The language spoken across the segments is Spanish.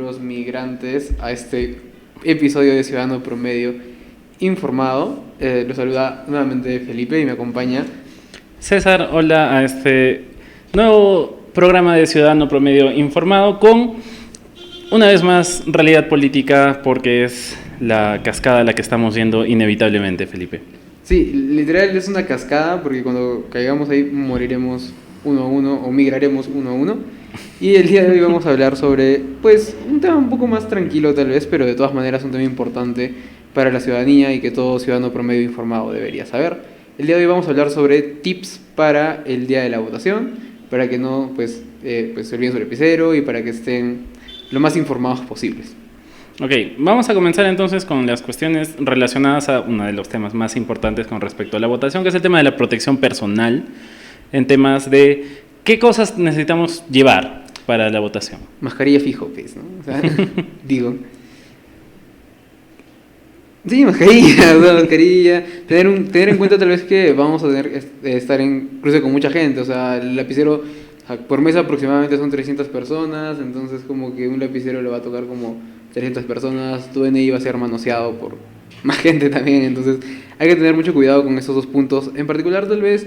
futuros migrantes a este episodio de Ciudadano Promedio Informado. Los saluda nuevamente Felipe y me acompaña César. Hola a este nuevo programa de Ciudadano Promedio Informado con, una vez más, realidad política, porque es la cascada a la que estamos yendo inevitablemente, Felipe. Sí, literal es una cascada porque cuando caigamos ahí moriremos uno a uno o migraremos uno a uno. Y el día de hoy vamos a hablar sobre, pues, un tema un poco más tranquilo tal vez, pero de todas maneras un tema importante para la ciudadanía y que todo ciudadano promedio informado debería saber. El día de hoy vamos a hablar sobre tips para el día de la votación, para que no, pues se olviden su lapicero y para que estén lo más informados posibles. Ok, vamos a comenzar entonces con las cuestiones relacionadas a uno de los temas más importantes con respecto a la votación, que es el tema de la protección personal, en temas de qué cosas necesitamos llevar para la votación. Mascarilla fijo, pues, ¿no? O sea, digo. Sí, mascarilla, o sea, mascarilla. Tener en cuenta tal vez que vamos a tener estar en cruce con mucha gente, o sea, el lapicero, o sea, por mes aproximadamente son 300 personas, entonces como que un lapicero le va a tocar como 300 personas, tu DNI va a ser manoseado por más gente también, entonces hay que tener mucho cuidado con estos dos puntos. En particular, tal vez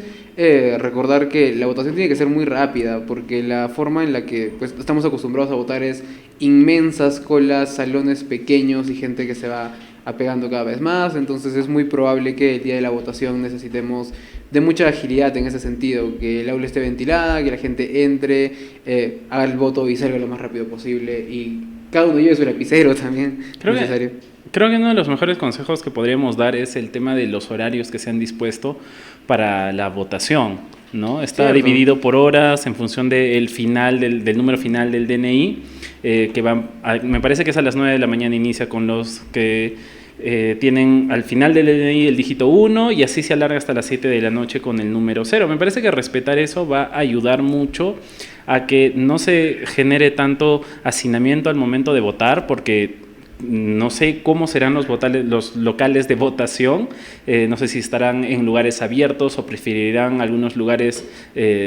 recordar que la votación tiene que ser muy rápida, porque la forma en la que pues, estamos acostumbrados a votar es inmensas colas, salones pequeños y gente que se va apegando cada vez más, entonces es muy probable que el día de la votación necesitemos de mucha agilidad en ese sentido, que el aula esté ventilada, que la gente entre, haga el voto y salga lo más rápido posible y cada uno lleve su lapicero también. Creo que uno de los mejores consejos que podríamos dar es el tema de los horarios que se han dispuesto para la votación, ¿no? Está Cierto. dividido por horas en función del final, del número final del DNI, me parece que es a las 9 de la mañana inicia con los que tienen al final del DNI el dígito 1 y así se alarga hasta las 7 de la noche con el número 0. Me parece que respetar eso va a ayudar mucho a que no se genere tanto hacinamiento al momento de votar, porque no sé cómo serán los locales de votación, no sé si estarán en lugares abiertos o preferirán algunos lugares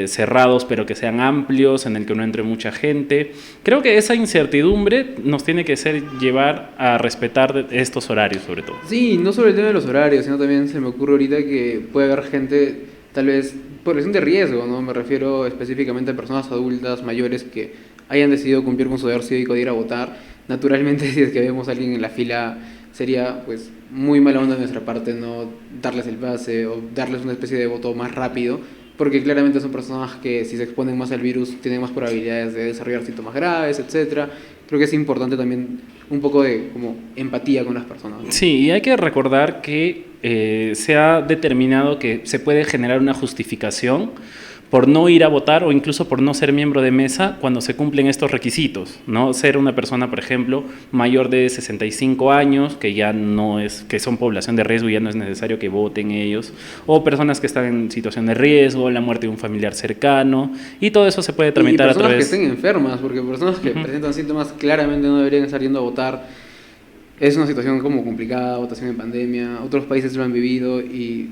cerrados pero que sean amplios, en el que no entre mucha gente. Creo que esa incertidumbre nos tiene que llevar a respetar estos horarios sobre todo. Sí, no solo el tema de los horarios, sino también se me ocurre ahorita que puede haber gente, tal vez por lesión de riesgo, ¿no? Me refiero específicamente a personas adultas, mayores, que hayan decidido cumplir con su deber cívico de ir a votar. Naturalmente, si es que vemos a alguien en la fila, sería pues muy mala onda de nuestra parte no darles el pase o darles una especie de voto más rápido, porque claramente son personas que si se exponen más al virus tienen más probabilidades de desarrollar síntomas graves, etcétera. Creo que es importante también un poco de como empatía con las personas, ¿no? Sí, y hay que recordar que se ha determinado que se puede generar una justificación por no ir a votar o incluso por no ser miembro de mesa cuando se cumplen estos requisitos, ¿no? Ser una persona, por ejemplo, mayor de 65 años, que ya no es, que son población de riesgo y ya no es necesario que voten ellos, o personas que están en situación de riesgo, la muerte de un familiar cercano, y todo eso se puede tramitar a través... Y personas que estén enfermas, porque personas que presentan síntomas claramente no deberían estar yendo a votar. Es una situación como complicada, votación en pandemia, otros países lo han vivido y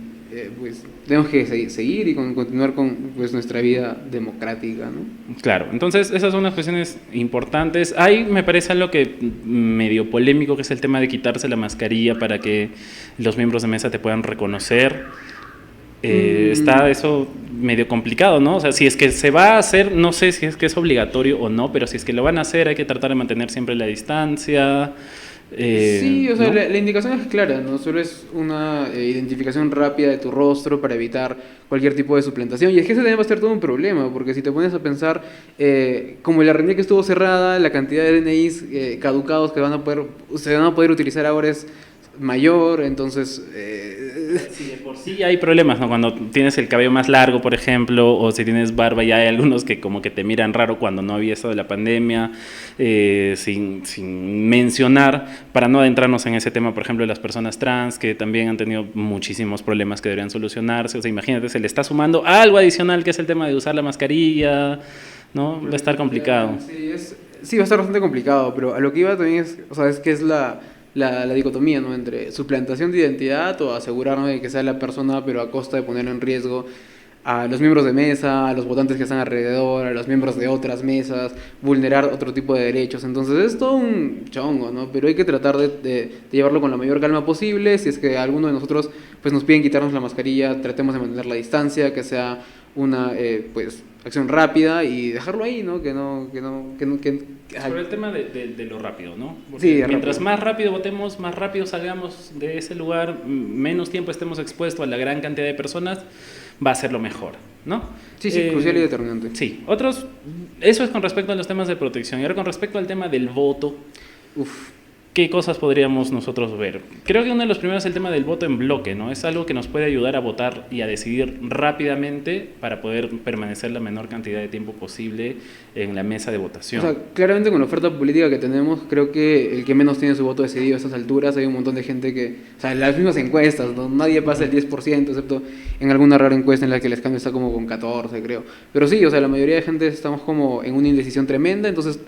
pues tenemos que seguir y continuar con pues, nuestra vida democrática, ¿no? Claro, entonces esas son unas cuestiones importantes. Hay, me parece algo que medio polémico, que es el tema de quitarse la mascarilla para que los miembros de mesa te puedan reconocer. Está eso medio complicado, ¿no? O sea, si es que se va a hacer, no sé si es que es obligatorio o no, pero si es que lo van a hacer hay que tratar de mantener siempre la distancia. Sí, o sea, ¿no? la indicación es clara, ¿no? Solo es una identificación rápida de tu rostro para evitar cualquier tipo de suplantación. Y es que ese también va a ser todo un problema, porque si te pones a pensar, como la reunión que estuvo cerrada, la cantidad de DNIs caducados que se van a poder utilizar ahora es mayor, entonces... Sí, de por sí hay problemas, ¿no? Cuando tienes el cabello más largo, por ejemplo, o si tienes barba, ya hay algunos que como que te miran raro cuando no había estado de la pandemia, sin mencionar, para no adentrarnos en ese tema, por ejemplo, de las personas trans, que también han tenido muchísimos problemas que deberían solucionarse. O sea, imagínate, se le está sumando algo adicional, que es el tema de usar la mascarilla, ¿no? Va a estar complicado. Sí, va a estar bastante complicado, pero a lo que iba también es, o sea, es que es la dicotomía, ¿no? Entre suplantación de identidad o asegurarnos de que sea la persona, pero a costa de poner en riesgo a los miembros de mesa, a los votantes que están alrededor, a los miembros de otras mesas, vulnerar otro tipo de derechos. Entonces es todo un chongo, ¿no? Pero hay que tratar de llevarlo con la mayor calma posible. Si es que alguno de nosotros pues, nos piden quitarnos la mascarilla, tratemos de mantener la distancia, que sea una pues, acción rápida y dejarlo ahí, ¿no? Sobre el tema de lo rápido, ¿no? Sí, mientras rápido. más rápido votemos, más rápido salgamos de ese lugar, menos tiempo estemos expuestos a la gran cantidad de personas, va a ser lo mejor, ¿no? Sí, crucial y determinante. Sí, eso es con respecto a los temas de protección. Y ahora con respecto al tema del voto, ¿qué cosas podríamos nosotros ver? Creo que uno de los primeros es el tema del voto en bloque, ¿no? Es algo que nos puede ayudar a votar y a decidir rápidamente para poder permanecer la menor cantidad de tiempo posible en la mesa de votación. O sea, claramente con la oferta política que tenemos, creo que el que menos tiene su voto decidido a estas alturas, hay un montón de gente que, o sea, en las mismas encuestas, ¿no? Nadie pasa el 10%, excepto en alguna rara encuesta en la que el escándalo está como con 14, creo. Pero sí, o sea, la mayoría de gente estamos como en una indecisión tremenda, entonces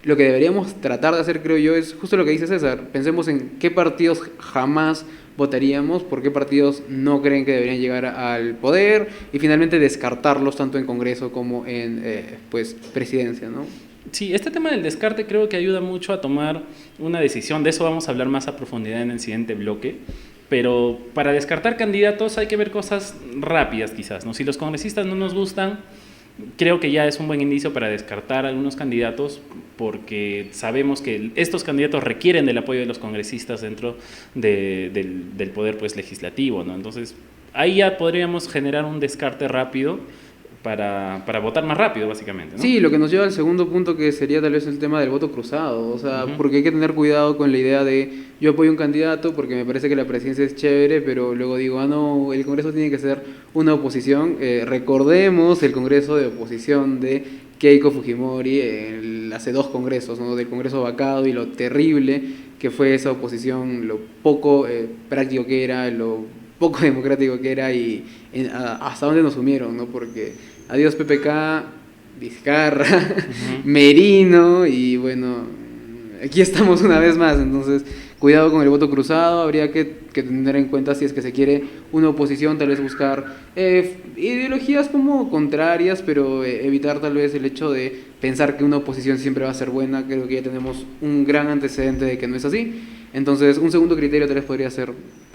lo que deberíamos tratar de hacer, creo yo, es justo lo que dice César. Pensemos en qué partidos jamás votaríamos, por qué partidos no creen que deberían llegar al poder y finalmente descartarlos tanto en Congreso como en pues presidencia, ¿no? Sí, este tema del descarte creo que ayuda mucho a tomar una decisión. De eso vamos a hablar más a profundidad en el siguiente bloque. Pero para descartar candidatos hay que ver cosas rápidas quizás, ¿no? Si los congresistas no nos gustan, creo que ya es un buen indicio para descartar algunos candidatos porque sabemos que estos candidatos requieren del apoyo de los congresistas dentro del poder pues, legislativo, ¿no? Entonces, ahí ya podríamos generar un descarte rápido para votar más rápido, básicamente, ¿no? Sí, lo que nos lleva al segundo punto que sería tal vez el tema del voto cruzado, o sea, porque hay que tener cuidado con la idea de yo apoyo un candidato porque me parece que la presidencia es chévere, pero luego digo, no, el Congreso tiene que ser una oposición. Recordemos el Congreso de oposición de Keiko Fujimori hace 2 congresos, ¿no? Del Congreso vacado y lo terrible que fue esa oposición, lo poco práctico que era, lo poco democrático que era y hasta dónde nos sumieron, ¿no? Porque adiós PPK, Vizcarra, Merino y bueno, aquí estamos una vez más, entonces cuidado con el voto cruzado, habría que tener en cuenta si es que se quiere una oposición, tal vez buscar ideologías como contrarias, pero evitar tal vez el hecho de pensar que una oposición siempre va a ser buena. Creo que ya tenemos un gran antecedente de que no es así, entonces un segundo criterio tal vez podría ser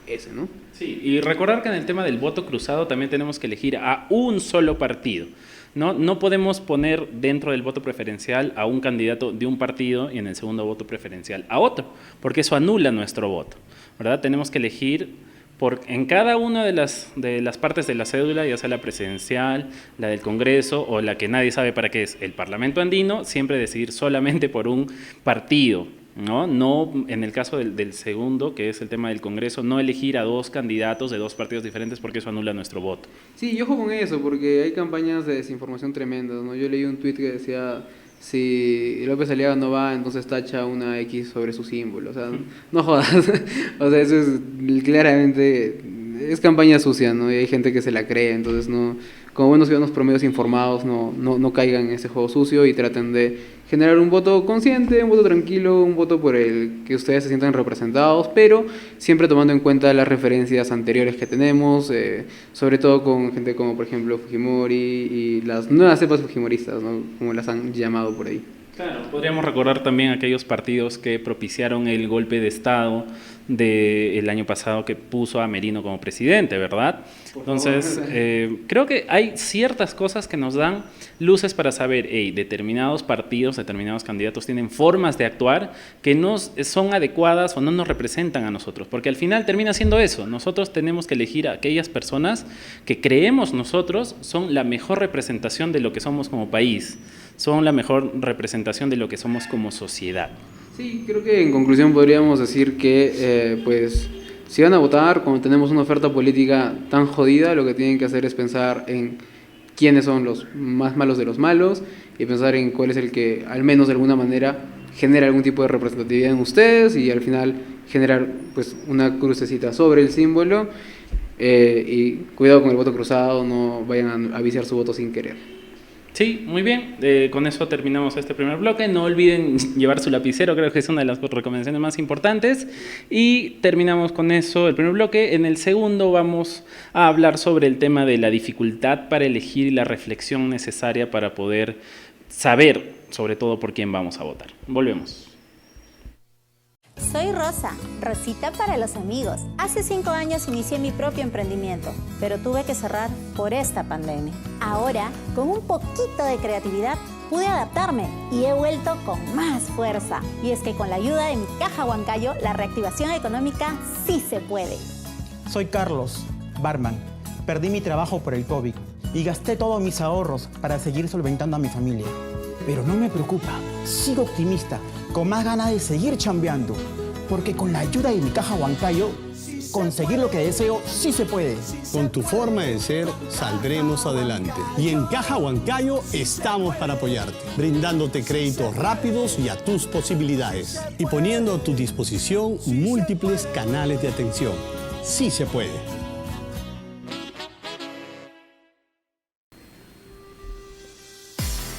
ese, ¿no? Sí, y recordar que en el tema del voto cruzado también tenemos que elegir a un solo partido. No podemos poner dentro del voto preferencial a un candidato de un partido y en el segundo voto preferencial a otro, porque eso anula nuestro voto, ¿verdad? Tenemos que elegir en cada una de las partes de la cédula, ya sea la presidencial, la del Congreso o la que nadie sabe para qué es, el Parlamento andino, siempre decidir solamente por un partido. No en el caso del segundo, que es el tema del Congreso, no elegir a 2 candidatos de 2 partidos diferentes porque eso anula nuestro voto. Sí, y ojo con eso, porque hay campañas de desinformación tremendas, ¿no? Yo leí un tuit que decía, si López Aliaga no va, entonces tacha una X sobre su símbolo, o sea, no jodas, o sea, eso es claramente, es campaña sucia, ¿no? Y hay gente que se la cree, entonces no, como buenos ciudadanos promedios informados, no caigan en ese juego sucio y traten de generar un voto consciente, un voto tranquilo, un voto por el que ustedes se sientan representados, pero siempre tomando en cuenta las referencias anteriores que tenemos, sobre todo con gente como por ejemplo Fujimori y las nuevas cepas fujimoristas, ¿no? Como las han llamado por ahí. Claro, podríamos recordar también aquellos partidos que propiciaron el golpe de Estado del año pasado que puso a Merino como presidente, ¿verdad? Entonces, creo que hay ciertas cosas que nos dan luces para saber, determinados partidos, determinados candidatos tienen formas de actuar que no son adecuadas o no nos representan a nosotros, porque al final termina siendo eso, nosotros tenemos que elegir a aquellas personas que creemos nosotros son la mejor representación de lo que somos como país, son la mejor representación de lo que somos como sociedad. Sí, creo que en conclusión podríamos decir que, pues, si van a votar, cuando tenemos una oferta política tan jodida, lo que tienen que hacer es pensar en quiénes son los más malos de los malos y pensar en cuál es el que, al menos de alguna manera, genera algún tipo de representatividad en ustedes y al final generar, pues, una crucecita sobre el símbolo y cuidado con el voto cruzado, no vayan a viciar su voto sin querer. Sí, muy bien. Con eso terminamos este primer bloque. No olviden llevar su lapicero, creo que es una de las recomendaciones más importantes. Y terminamos con eso el primer bloque. En el segundo vamos a hablar sobre el tema de la dificultad para elegir y la reflexión necesaria para poder saber, sobre todo, por quién vamos a votar. Volvemos. Soy Rosa, Rosita para los amigos. Hace 5 años inicié mi propio emprendimiento, pero tuve que cerrar por esta pandemia. Ahora, con un poquito de creatividad, pude adaptarme y he vuelto con más fuerza. Y es que con la ayuda de mi caja Huancayo, la reactivación económica sí se puede. Soy Carlos, barman. Perdí mi trabajo por el COVID y gasté todos mis ahorros para seguir solventando a mi familia. Pero no me preocupa, sigo optimista, con más ganas de seguir chambeando, porque con la ayuda de mi caja Huancayo, conseguir lo que deseo sí se puede. Con tu forma de ser, saldremos adelante. Y en Caja Huancayo estamos para apoyarte, brindándote créditos rápidos y a tus posibilidades, y poniendo a tu disposición múltiples canales de atención. Sí se puede.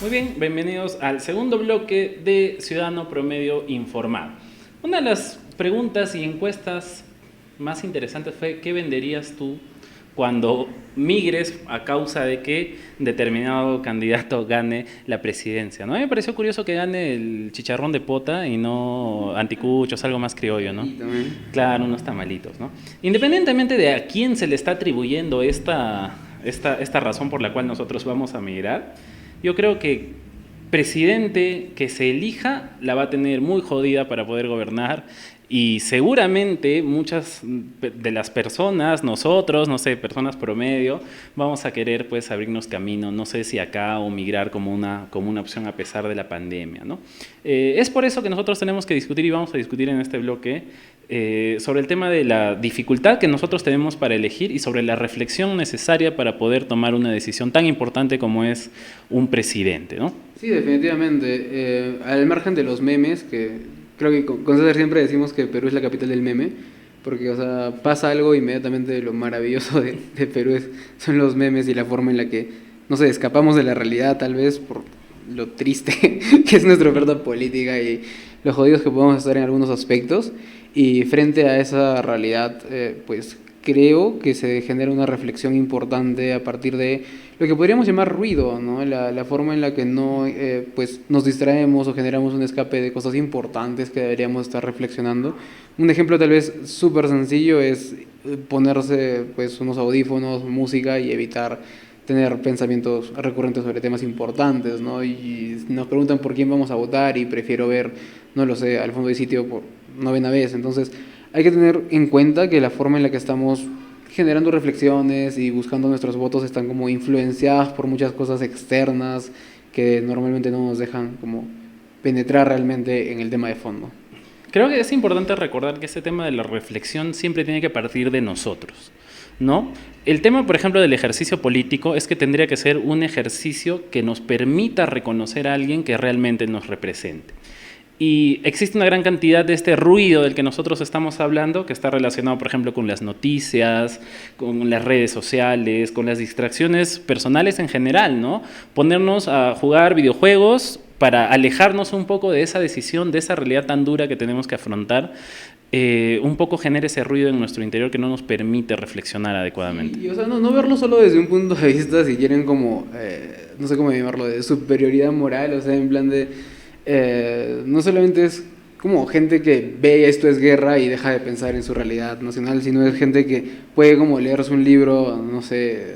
Muy bien, bienvenidos al segundo bloque de Ciudadano Promedio Informado. Una de las preguntas y encuestas más interesantes fue: ¿qué venderías tú cuando migres a causa de que determinado candidato gane la presidencia? ¿No? A mí me pareció curioso que gane el chicharrón de pota y no anticuchos, algo más criollo, ¿no? Claro, unos tamalitos, ¿no? Independientemente de a quién se le está atribuyendo esta razón por la cual nosotros vamos a migrar, yo creo que presidente que se elija la va a tener muy jodida para poder gobernar, y seguramente muchas de las personas, nosotros, no sé, personas promedio, vamos a querer pues abrirnos camino, no sé si acá o migrar como una opción a pesar de la pandemia, ¿no? Es por eso que nosotros tenemos que discutir, y vamos a discutir en este bloque sobre el tema de la dificultad que nosotros tenemos para elegir y sobre la reflexión necesaria para poder tomar una decisión tan importante como es un presidente, ¿no? Sí, definitivamente. Al margen de los memes, que creo que con César siempre decimos que Perú es la capital del meme, porque, o sea, pasa algo inmediatamente. Lo maravilloso de Perú son los memes y la forma en la que, no sé, escapamos de la realidad, tal vez por lo triste que es nuestra oferta política y lo jodidos que podemos estar en algunos aspectos. Y frente a esa realidad, pues creo que se genera una reflexión importante a partir de lo que podríamos llamar ruido, ¿no? La forma en la que no, pues nos distraemos o generamos un escape de cosas importantes que deberíamos estar reflexionando. Un ejemplo tal vez súper sencillo es ponerse pues unos audífonos, música, y evitar tener pensamientos recurrentes sobre temas importantes, ¿no? Y nos preguntan por quién vamos a votar y prefiero ver, no lo sé, al fondo de sitio por 9ª vez. Entonces hay que tener en cuenta que la forma en la que estamos generando reflexiones y buscando nuestros votos están como influenciadas por muchas cosas externas que normalmente no nos dejan como penetrar realmente en el tema de fondo. Creo que es importante recordar que este tema de la reflexión siempre tiene que partir de nosotros, ¿no? El tema, por ejemplo, del ejercicio político es que tendría que ser un ejercicio que nos permita reconocer a alguien que realmente nos represente. Y existe una gran cantidad de este ruido del que nosotros estamos hablando, que está relacionado, por ejemplo, con las noticias, con las redes sociales, con las distracciones personales en general, ¿no? Ponernos a jugar videojuegos para alejarnos un poco de esa decisión, de esa realidad tan dura que tenemos que afrontar, un poco genera ese ruido en nuestro interior que no nos permite reflexionar adecuadamente. Y o sea, no verlo solo desde un punto de vista, si quieren, como, no sé cómo llamarlo, de superioridad moral, o sea, en plan de... no solamente es como gente que ve esto es guerra y deja de pensar en su realidad nacional, sino es gente que puede como leerse un libro, no sé,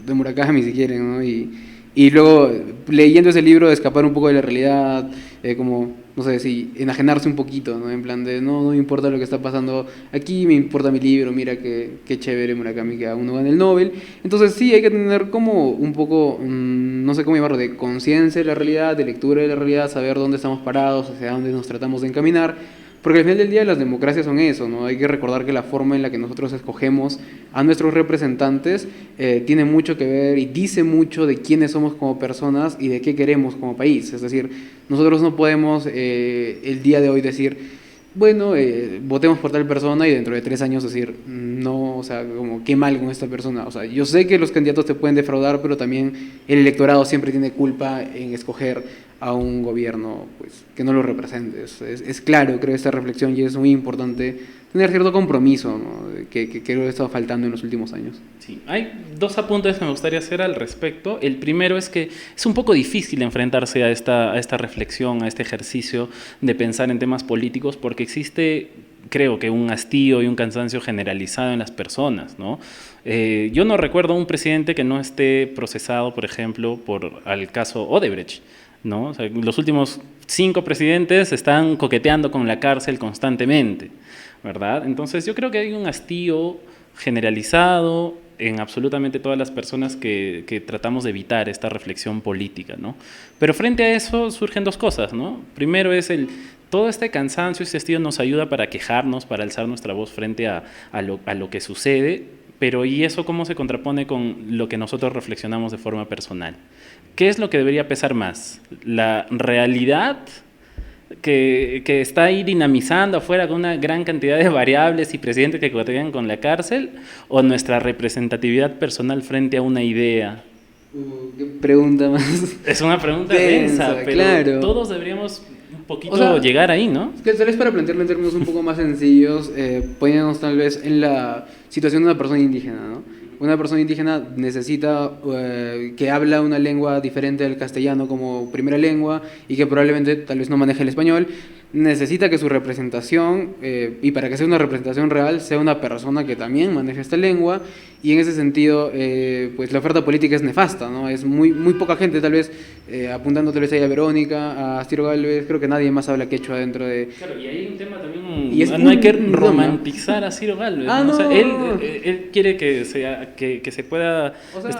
de Murakami si quieren, ¿no? Y luego leyendo ese libro escapar un poco de la realidad, como, no sé, si enajenarse un poquito, ¿no? En plan de, no me importa lo que está pasando aquí, me importa mi libro, mira qué chévere Murakami que aún no gana el Nobel. Entonces sí, hay que tener como un poco, no sé cómo llamarlo, de conciencia de la realidad, de lectura de la realidad, saber dónde estamos parados, hacia dónde nos tratamos de encaminar. Porque al final del día las democracias son eso, ¿no? Hay que recordar que la forma en la que nosotros escogemos a nuestros representantes tiene mucho que ver y dice mucho de quiénes somos como personas y de qué queremos como país. Es decir, nosotros no podemos el día de hoy decir, bueno, votemos por tal persona y dentro de 3 años decir, no, o sea, como qué mal con esta persona. O sea, yo sé que los candidatos te pueden defraudar, pero también el electorado siempre tiene culpa en escoger a un gobierno pues, que no lo represente. Es claro, creo, esta reflexión, y es muy importante tener cierto compromiso, ¿no? que creo que ha estado faltando en los últimos años. Sí, hay 2 apuntes que me gustaría hacer al respecto. El primero es que es un poco difícil enfrentarse a esta reflexión, a este ejercicio de pensar en temas políticos, porque existe, creo que, un hastío y un cansancio generalizado en las personas, ¿no? Yo no recuerdo un presidente que no esté procesado, por ejemplo, por el caso Odebrecht, ¿no? O sea, los últimos 5 presidentes están coqueteando con la cárcel constantemente, ¿verdad? Entonces yo creo que hay un hastío generalizado en absolutamente todas las personas que tratamos de evitar esta reflexión política, ¿no? Pero frente a eso surgen 2 cosas, ¿no? Primero es todo este cansancio, este hastío nos ayuda para quejarnos, para alzar nuestra voz frente a lo que sucede, pero ¿y eso cómo se contrapone con lo que nosotros reflexionamos de forma personal? ¿Qué es lo que debería pesar más? ¿La realidad que está ahí dinamizando afuera con una gran cantidad de variables y presidentes que cotean con la cárcel, o nuestra representatividad personal frente a una idea? ¿Qué pregunta más? Es una pregunta densa, pero claro. Todos deberíamos un poquito llegar ahí, ¿no? Es que tal vez para plantearlo en términos un poco más sencillos, poniéndonos tal vez en la situación de una persona indígena, ¿no? Una persona indígena necesita que habla una lengua diferente al castellano como primera lengua y que probablemente tal vez no maneje el español. Necesita que su representación, y para que sea una representación real, sea una persona que también maneje esta lengua, y en ese sentido, pues la oferta política es nefasta, ¿no? Es muy poca gente, tal vez, apuntando tal vez ahí a Verónica, a Ciro Gálvez, creo que nadie más habla quechua dentro de... Claro, y hay un tema también, y no hay que romantizar a Ciro Gálvez, ¿no? no. O sea, él quiere que se pueda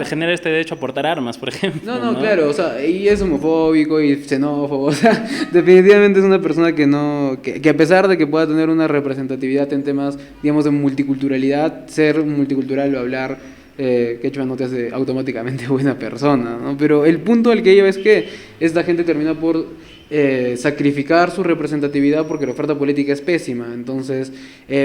generar este derecho a portar armas, por ejemplo. No, claro, o sea, y es homofóbico y xenófobo, o sea, definitivamente es una persona que a pesar de que pueda tener una representatividad en temas, digamos, de multiculturalidad, ser multicultural o hablar quechua no te hace automáticamente buena persona, ¿no? Pero el punto al que iba es que esta gente termina por sacrificar su representatividad porque la oferta política es pésima. Entonces,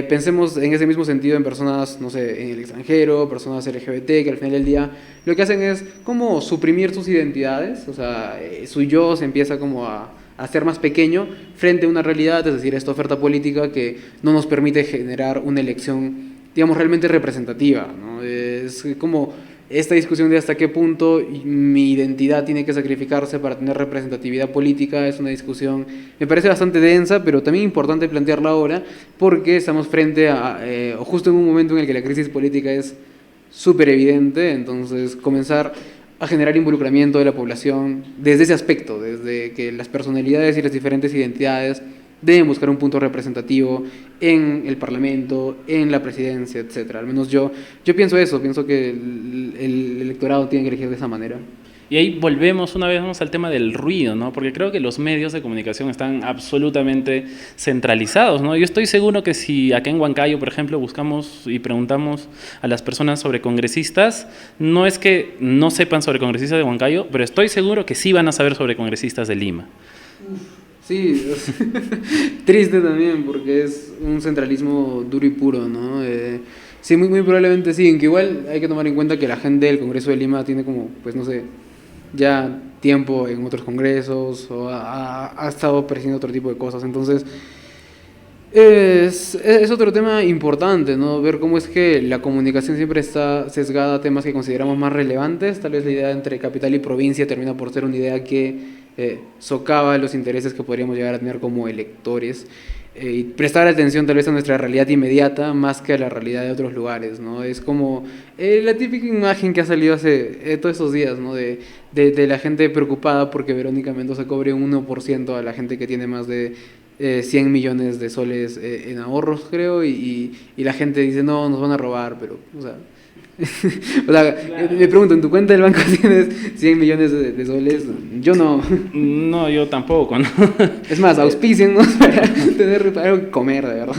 pensemos en ese mismo sentido en personas, no sé, en el extranjero, personas LGBT, que al final del día lo que hacen es como suprimir sus identidades, o sea, su yo se empieza como a ser más pequeño frente a una realidad, es decir, esta oferta política que no nos permite generar una elección, digamos, realmente representativa, ¿no? Es como esta discusión de hasta qué punto mi identidad tiene que sacrificarse para tener representatividad política es una discusión, me parece bastante densa, pero también importante plantearla ahora, porque estamos frente a, o justo en un momento en el que la crisis política es súper evidente, entonces comenzar a generar involucramiento de la población desde ese aspecto, desde que las personalidades y las diferentes identidades deben buscar un punto representativo en el Parlamento, en la presidencia, etc. Al menos yo pienso eso, pienso que el electorado tiene que elegir de esa manera. Y ahí volvemos una vez más al tema del ruido, ¿no? Porque creo que los medios de comunicación están absolutamente centralizados, ¿no? Yo estoy seguro que si acá en Huancayo, por ejemplo, buscamos y preguntamos a las personas sobre congresistas, no es que no sepan sobre congresistas de Huancayo, pero estoy seguro que sí van a saber sobre congresistas de Lima. Sí, triste también, porque es un centralismo duro y puro, ¿no? Sí, muy probablemente sí, aunque igual hay que tomar en cuenta que la gente del Congreso de Lima tiene como, pues no sé, ya tiempo en otros congresos o ha estado presidiendo otro tipo de cosas, entonces es otro tema importante, ¿no? Ver cómo es que la comunicación siempre está sesgada a temas que consideramos más relevantes. Tal vez la idea entre capital y provincia termina por ser una idea que socava los intereses que podríamos llegar a tener como electores, y prestar atención tal vez a nuestra realidad inmediata más que a la realidad de otros lugares, ¿no? Es como la típica imagen que ha salido hace todos estos días, ¿no? De la gente preocupada porque Verónica Mendoza cobre un 1% a la gente que tiene más de 100 millones de soles en ahorros, creo, y la gente dice, no, nos van a robar, pero, o sea, claro. Me pregunto, ¿en tu cuenta del banco tienes 100 millones de soles? Yo no. No, yo tampoco, ¿no? Es más, auspíciennos para tener algo que comer, de verdad.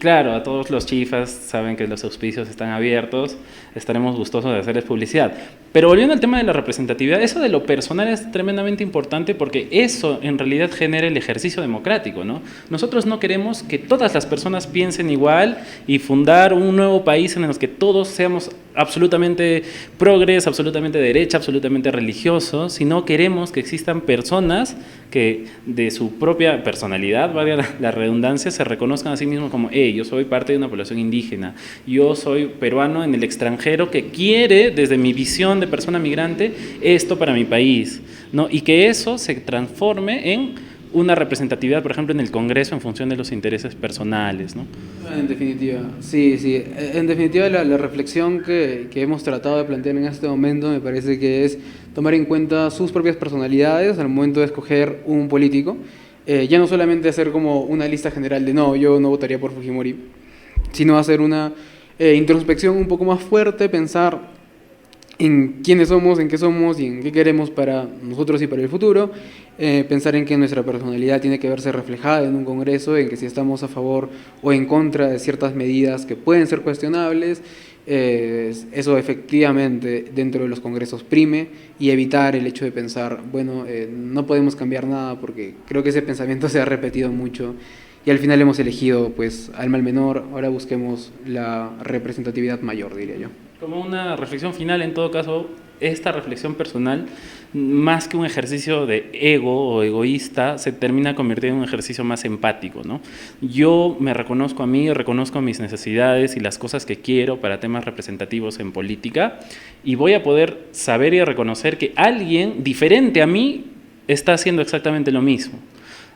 claro, a todos los chifas saben que los auspicios están abiertos, estaremos gustosos de hacerles publicidad. Pero volviendo al tema de la representatividad, eso de lo personal es tremendamente importante porque eso en realidad genera el ejercicio democrático, ¿no? Nosotros no queremos que todas las personas piensen igual y fundar un nuevo país en el que todos seamos absolutamente progres, absolutamente derecha, absolutamente religiosos, sino queremos que existan personas que de su propia personalidad, valga la redundancia, se reconozcan a sí mismos como, hey, yo soy parte de una población indígena, yo soy peruano en el extranjero que quiere, desde mi visión de persona migrante, esto para mi país, ¿no? Y que eso se transforme en una representatividad, por ejemplo, en el Congreso en función de los intereses personales, ¿no? En definitiva, sí, sí. En definitiva, la reflexión que hemos tratado de plantear en este momento me parece que es tomar en cuenta sus propias personalidades al momento de escoger un político. Ya no solamente hacer como una lista general de no, yo no votaría por Fujimori, sino hacer una introspección un poco más fuerte, pensar en quiénes somos, en qué somos y en qué queremos para nosotros y para el futuro, pensar en que nuestra personalidad tiene que verse reflejada en un congreso, en que si estamos a favor o en contra de ciertas medidas que pueden ser cuestionables, eso efectivamente dentro de los congresos prime y evitar el hecho de pensar, bueno, no podemos cambiar nada porque creo que ese pensamiento se ha repetido mucho y al final hemos elegido pues al mal menor, ahora busquemos la representatividad mayor, diría yo. Como una reflexión final, en todo caso, esta reflexión personal, más que un ejercicio de ego o egoísta, se termina convirtiendo en un ejercicio más empático, ¿no? Yo me reconozco a mí, reconozco mis necesidades y las cosas que quiero para temas representativos en política y voy a poder saber y reconocer que alguien diferente a mí está haciendo exactamente lo mismo,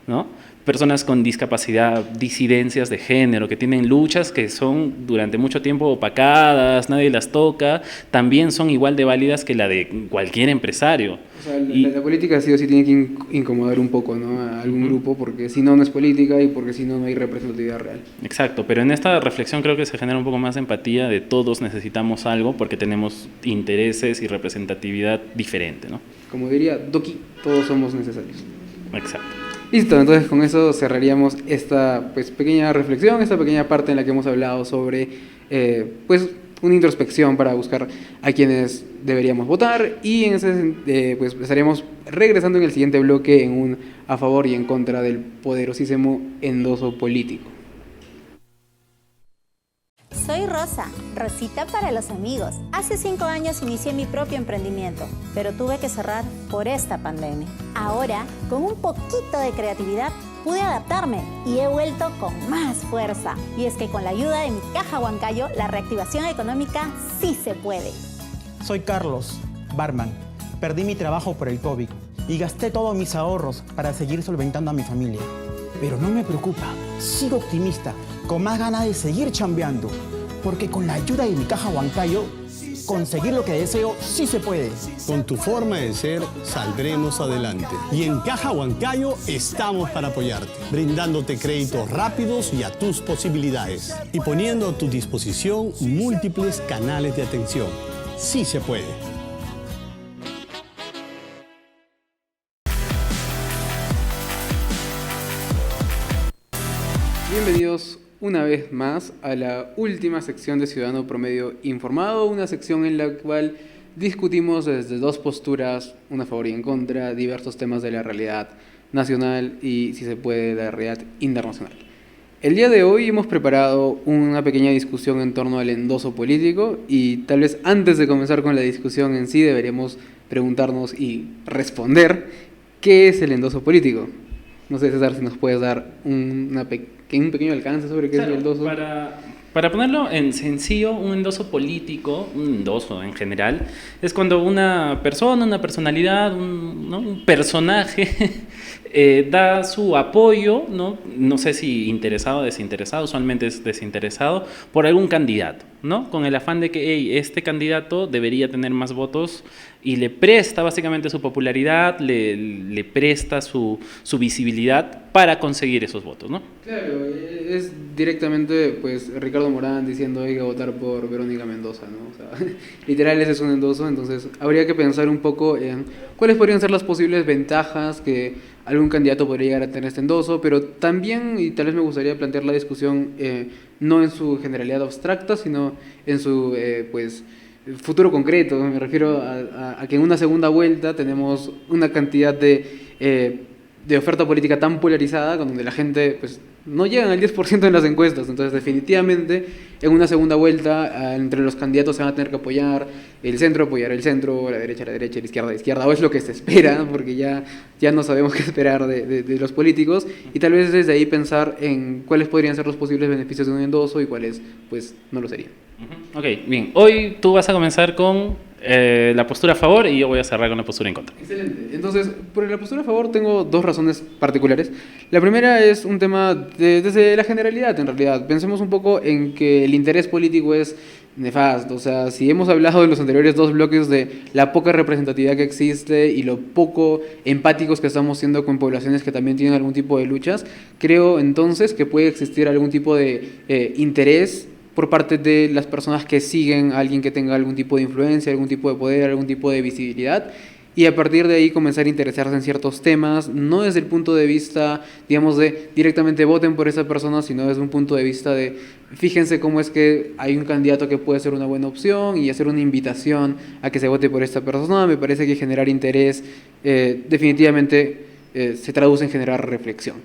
¿no? Personas con discapacidad, disidencias de género, que tienen luchas que son durante mucho tiempo opacadas, nadie las toca, también son igual de válidas que la de cualquier empresario. O sea, la política sí o sí tiene que incomodar un poco, ¿no?, a algún grupo, porque si no, no es política y porque si no, no hay representatividad real. Exacto, pero en esta reflexión creo que se genera un poco más de empatía de todos necesitamos algo porque tenemos intereses y representatividad diferente, ¿no? Como diría Doki, todos somos necesarios. Exacto. Listo, entonces con eso cerraríamos esta pues, pequeña reflexión, esta pequeña parte en la que hemos hablado sobre pues, una introspección para buscar a quienes deberíamos votar y en ese, pues, estaríamos regresando en el siguiente bloque en un a favor y en contra del poderosísimo endoso político. Soy Rosa, Rosita para los amigos. Hace 5 años inicié mi propio emprendimiento, pero tuve que cerrar por esta pandemia. Ahora, con un poquito de creatividad, pude adaptarme y he vuelto con más fuerza. Y es que con la ayuda de mi caja Huancayo, la reactivación económica sí se puede. Soy Carlos, barman. Perdí mi trabajo por el COVID y gasté todos mis ahorros para seguir solventando a mi familia. Pero no me preocupa, sigo optimista, con más ganas de seguir chambeando, porque con la ayuda de mi caja Huancayo, conseguir lo que deseo sí se puede. Con tu forma de ser, saldremos adelante. Y en Caja Huancayo estamos para apoyarte, brindándote créditos rápidos y a tus posibilidades, y poniendo a tu disposición múltiples canales de atención. Sí se puede. Bienvenidos una vez más a la última sección de Ciudadano Promedio Informado, una sección en la cual discutimos desde dos posturas, una a favor y en contra, diversos temas de la realidad nacional y, si se puede, de la realidad internacional. El día de hoy hemos preparado una pequeña discusión en torno al endoso político y tal vez antes de comenzar con la discusión en sí deberíamos preguntarnos y responder ¿qué es el endoso político? No sé, César, si nos puedes dar un pequeño alcance sobre qué es el endoso. Para ponerlo en sencillo, un endoso político, un endoso en general, es cuando una persona, una personalidad, un personaje da su apoyo, no sé si interesado o desinteresado, usualmente es desinteresado, por algún candidato, ¿no? Con el afán de que hey, este candidato debería tener más votos y le presta básicamente su popularidad, le presta su visibilidad para conseguir esos votos, ¿no? Claro, es directamente pues Ricardo Morán diciendo hay que votar por Verónica Mendoza, ¿no? O sea, literal ese es un endoso, entonces habría que pensar un poco en cuáles podrían ser las posibles ventajas que algún candidato podría llegar a tener este endoso, pero también, y tal vez me gustaría plantear la discusión no en su generalidad abstracta, sino en su pues futuro concreto. Me refiero a que en una segunda vuelta tenemos una cantidad de oferta política tan polarizada, con donde la gente pues no llegan al 10% en las encuestas. Entonces, definitivamente, en una segunda vuelta, entre los candidatos se van a tener que apoyar el centro, la derecha, la izquierda, o es lo que se espera, porque ya no sabemos qué esperar de los políticos, y tal vez desde ahí pensar en cuáles podrían ser los posibles beneficios de un endoso y cuáles, pues, no lo serían. Ok, bien. Hoy tú vas a comenzar con la postura a favor y yo voy a cerrar con la postura en contra. Excelente. Entonces, por la postura a favor tengo dos razones particulares. La primera es un tema desde la generalidad, en realidad. Pensemos un poco en que el interés político es nefasto. O sea, si hemos hablado en los anteriores dos bloques de la poca representatividad que existe y lo poco empáticos que estamos siendo con poblaciones que también tienen algún tipo de luchas, creo entonces que puede existir algún tipo de interés por parte de las personas que siguen a alguien que tenga algún tipo de influencia, algún tipo de poder, algún tipo de visibilidad, y a partir de ahí comenzar a interesarse en ciertos temas, no desde el punto de vista, digamos, de directamente voten por esa persona, sino desde un punto de vista de fíjense cómo es que hay un candidato que puede ser una buena opción y hacer una invitación a que se vote por esta persona. Me parece que generar interés definitivamente se traduce en generar reflexión.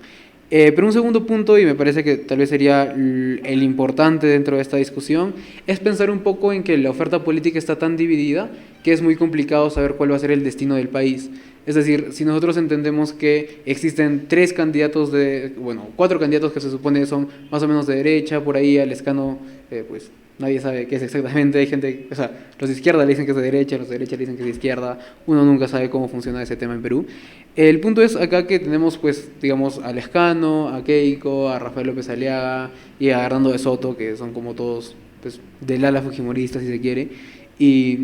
Pero un segundo punto, y me parece que tal vez sería el importante dentro de esta discusión, es pensar un poco en que la oferta política está tan dividida que es muy complicado saber cuál va a ser el destino del país. Es decir, si nosotros entendemos que existen cuatro candidatos que se supone son más o menos de derecha, por ahí al escano, pues nadie sabe qué es exactamente. Hay gente, o sea, los de izquierda le dicen que es de derecha, los de derecha le dicen que es de izquierda. Uno nunca sabe cómo funciona ese tema en Perú. El punto es acá que tenemos, pues, digamos, a Lescano, a Keiko, a Rafael López Aliaga y a Hernando de Soto, que son como todos, pues, del ala fujimorista, si se quiere. Y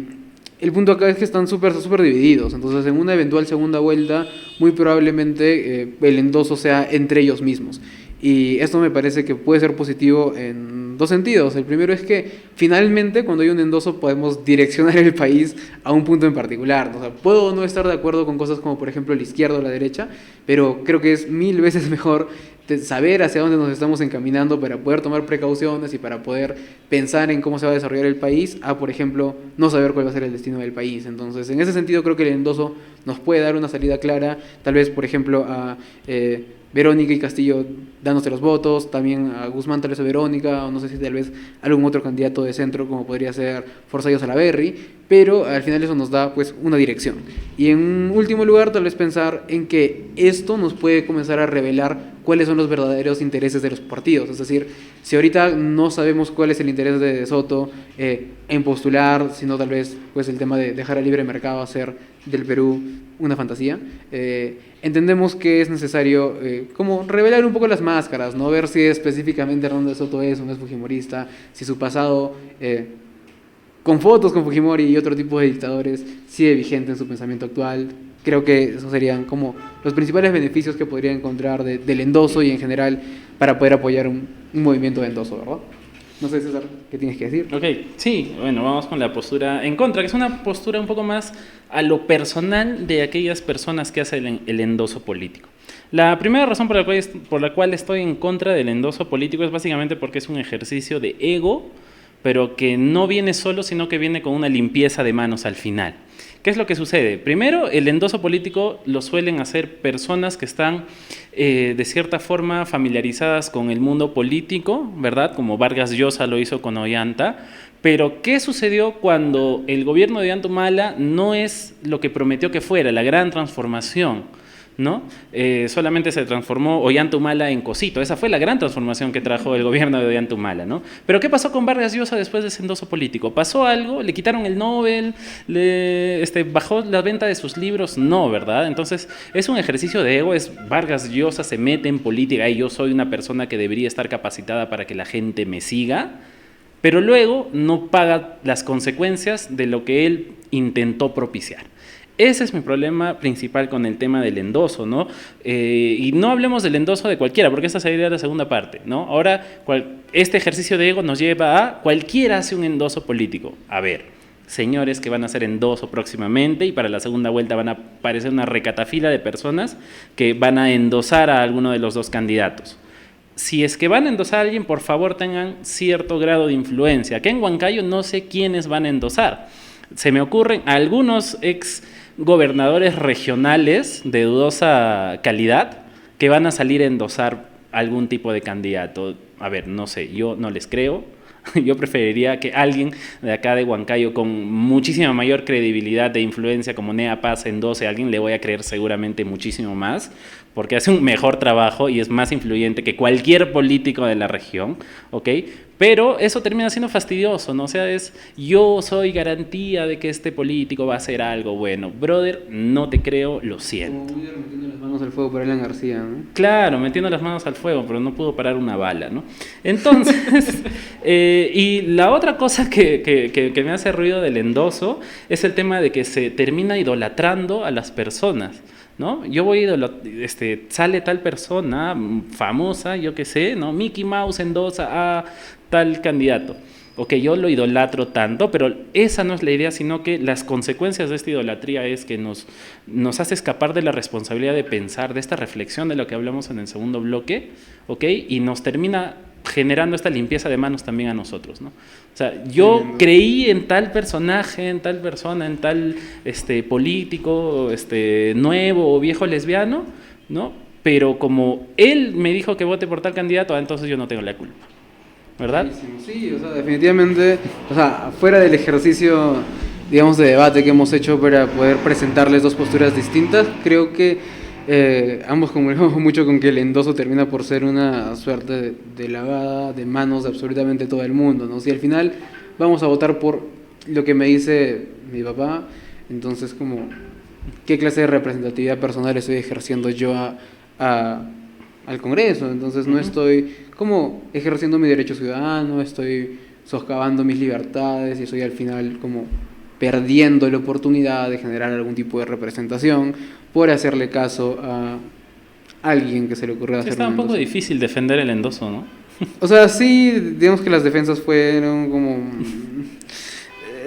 el punto acá es que están súper divididos. Entonces, en una eventual segunda vuelta, muy probablemente el endoso sea entre ellos mismos. Y esto me parece que puede ser positivo en dos sentidos. El primero es que finalmente cuando hay un endoso podemos direccionar el país a un punto en particular. O sea, puedo no estar de acuerdo con cosas como por ejemplo la izquierda o la derecha, pero creo que es 1000 veces mejor saber hacia dónde nos estamos encaminando para poder tomar precauciones y para poder pensar en cómo se va a desarrollar el país, a por ejemplo no saber cuál va a ser el destino del país. Entonces, en ese sentido creo que el endoso nos puede dar una salida clara, tal vez por ejemplo a Verónica y Castillo dándose los votos, también a Guzmán tal vez a Verónica, o no sé si tal vez algún otro candidato de centro como podría ser Forsyth Salaverry, pero al final eso nos da pues una dirección. Y en último lugar tal vez pensar en que esto nos puede comenzar a revelar cuáles son los verdaderos intereses de los partidos. Es decir, si ahorita no sabemos cuál es el interés de Soto en postular, sino tal vez pues el tema de dejar al libre mercado hacer del Perú una fantasía, entendemos que es necesario como revelar un poco las máscaras, ¿no? Ver si específicamente Hernando de Soto es o no es fujimorista, si su pasado con fotos con Fujimori y otro tipo de dictadores sigue vigente en su pensamiento actual. Creo que esos serían como los principales beneficios que podría encontrar del endoso y en general para poder apoyar un movimiento de endoso, ¿verdad? No sé, César, ¿qué tienes que decir? Ok, sí, bueno, vamos con la postura en contra, que es una postura un poco más a lo personal de aquellas personas que hacen el endoso político. La primera razón por la cual estoy en contra del endoso político es básicamente porque es un ejercicio de ego, pero que no viene solo, sino que viene con una limpieza de manos al final. ¿Qué es lo que sucede? Primero, el endoso político lo suelen hacer personas que están de cierta forma familiarizadas con el mundo político, ¿verdad? Como Vargas Llosa lo hizo con Ollanta. Pero, ¿qué sucedió cuando el gobierno de Ollanta Humala no es lo que prometió que fuera, la gran transformación? ¿No? Solamente se transformó Ollanta Humala en cosito. Esa fue la gran transformación que trajo el gobierno de Ollanta Humala, ¿no? Pero ¿qué pasó con Vargas Llosa después de ese endoso político? ¿Pasó algo? ¿Le quitaron el Nobel? ¿Bajó la venta de sus libros? No, ¿verdad? Entonces es un ejercicio de ego. Vargas Llosa se mete en política y yo soy una persona que debería estar capacitada para que la gente me siga, pero luego no paga las consecuencias de lo que él intentó propiciar. Ese es mi problema principal con el tema del endoso, ¿no? Y no hablemos del endoso de cualquiera, porque esta sería la segunda parte, ¿no? Ahora, este ejercicio de ego nos lleva a cualquiera hace un endoso político. A ver, señores que van a ser endoso próximamente y para la segunda vuelta van a aparecer una recatafila de personas que van a endosar a alguno de los dos candidatos. Si es que van a endosar a alguien, por favor tengan cierto grado de influencia. Acá en Huancayo no sé quiénes van a endosar. Se me ocurren algunos ex gobernadores regionales de dudosa calidad que van a salir a endosar algún tipo de candidato. A ver, no sé, yo no les creo. Yo preferiría que alguien de acá de Huancayo con muchísima mayor credibilidad de influencia como Nea Paz endose a alguien, le voy a creer seguramente muchísimo más, porque hace un mejor trabajo y es más influyente que cualquier político de la región, ¿ok? Pero eso termina siendo fastidioso, ¿no? O sea, es yo soy garantía de que este político va a hacer algo bueno. Brother, no te creo, lo siento. Como Willer metiendo las manos al fuego por Alan García, ¿no? Claro, metiendo las manos al fuego, pero no pudo parar una bala, ¿no? Entonces, y la otra cosa que me hace ruido del endoso es el tema de que se termina idolatrando a las personas, ¿no? Yo voy sale tal persona famosa, yo qué sé, ¿no? Mickey Mouse endosa a tal candidato. Ok, yo lo idolatro tanto, pero esa no es la idea, sino que las consecuencias de esta idolatría es que nos hace escapar de la responsabilidad de pensar, de esta reflexión de lo que hablamos en el segundo bloque, ¿ok? Y nos termina generando esta limpieza de manos también a nosotros, ¿no? O sea, yo creí en tal personaje, en tal persona, en tal político nuevo o viejo lesbiano, ¿no? Pero como él me dijo que vote por tal candidato, entonces yo no tengo la culpa, ¿verdad? Sí, o sea, definitivamente, o sea, fuera del ejercicio, digamos, de debate que hemos hecho para poder presentarles dos posturas distintas, creo que ambos comulgamos mucho con que el endoso termina por ser una suerte de lavada de manos de absolutamente todo el mundo, ¿no? Si al final vamos a votar por lo que me dice mi papá, entonces como, ¿qué clase de representatividad personal estoy ejerciendo yo al Congreso? Entonces no estoy como ejerciendo mi derecho ciudadano, estoy socavando mis libertades y estoy al final como perdiendo la oportunidad de generar algún tipo de representación por hacerle caso a alguien que se le ocurrió hacer Está un poco difícil defender el endoso, ¿no? O sea, sí, digamos que las defensas fueron como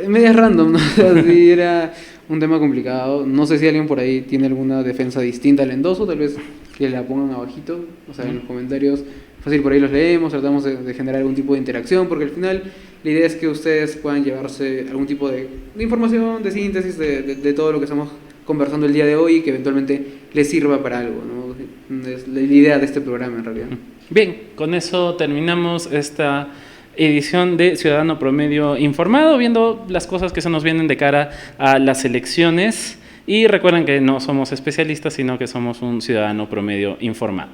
medias random, ¿no? O sea, sí, era un tema complicado. No sé si alguien por ahí tiene alguna defensa distinta al endoso, tal vez que la pongan abajito, o sea, en los comentarios. Fácil, por ahí los leemos, tratamos de generar algún tipo de interacción, porque al final la idea es que ustedes puedan llevarse algún tipo de información, de síntesis de todo lo que estamos conversando el día de hoy y que eventualmente les sirva para algo, ¿no? Es la idea de este programa en realidad. Bien, con eso terminamos esta edición de Ciudadano Promedio Informado, viendo las cosas que se nos vienen de cara a las elecciones. Y recuerden que no somos especialistas, sino que somos un ciudadano promedio informado.